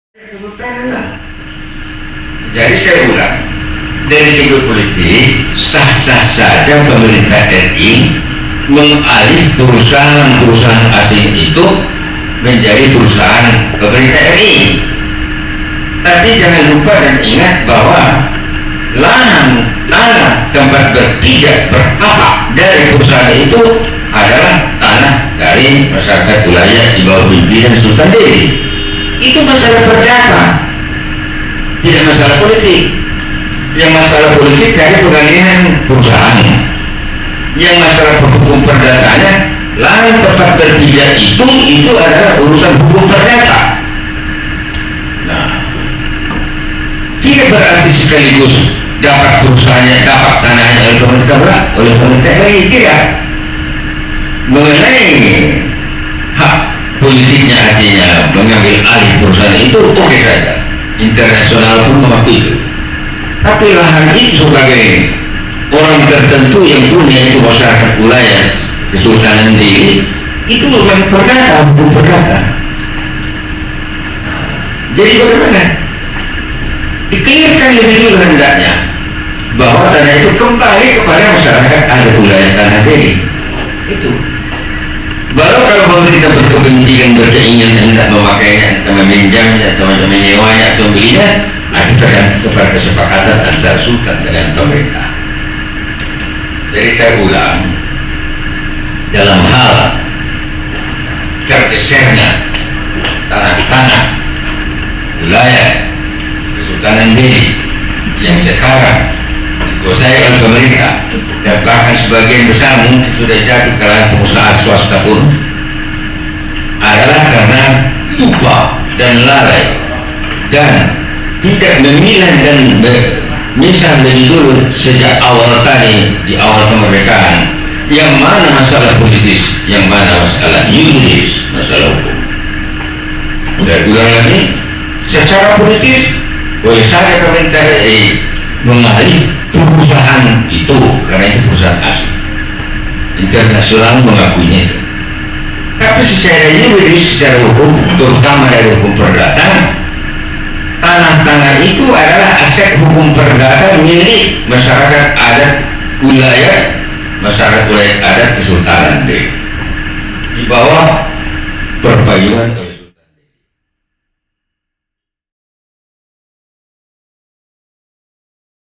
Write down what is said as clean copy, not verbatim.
Kesultanan lah. Jadi saya ulang, dari segi politik sah-sah saja pemerintah RI mengalih perusahaan-perusahaan asing itu menjadi perusahaan pemerintah RI. Tapi jangan lupa dan ingat bahwa lahan tanah tempat berpijak berhak dari perusahaan itu adalah tanah dari masyarakat wilayah di bawah pimpinan Sultan Delhi. Itu masalah perdata, tidak masalah politik. Yang masalah politik dari pengalihan perusahaan. Yang masalah hukum perdatanya, lahan tempat berpijak itu adalah urusan hukum perdata. Nah, tidak berarti sekaligus dapat perusahaannya, dapat tanahnya oleh pemerintah RI, tidak. Mengenai hak politiknya, artinya mengambil alih perusahaan itu oke saja, internasional pun mengakui itu. Tapi lahan itu sebagai orang tertentu yang punya itu masyarakat wilayah Kesultanan Delhi itu bukan perdata, hukum perdata. Jadi bagaimana? Dikelirkan lebih dulu hendaknya bahwa tanah itu kembali kepada masyarakat ada wilayah tanah Delhi itu. Baru kalau pemerintah berkepentingan berkeinginan hendak memakainya, atau meminjamnya, atau menyewanya, atau membelinya, itu tergantung kepada kesepakatan antara sultan dengan pemerintah. Jadi saya ulang, dalam hal tergesernya tanah-tanah wilayah Kesultanan Delhi yang sekarang dikuasai oleh pemerintah dan bahkan sebagian besar mungkin sudah jatuh ke tangan pengusaha swasta pun, adalah karena lupa dan lalai dan tidak memilah dan misal lebih dulu sejak awal tadi, di awal kemerdekaan, yang mana masalah politis, yang mana masalah yuridis, masalah hukum. Saya ulang lagi, secara politis boleh saja pemerintah mengalih perusahaan itu karena itu perusahaan asing, internasional mengakuinya itu. Tapi secara yuridis, secara hukum, terutama dari hukum perdata, tanah-tanah itu adalah aset hukum perdata milik masyarakat adat wilayah adat Kesultanan Delhi di bawah perpayungan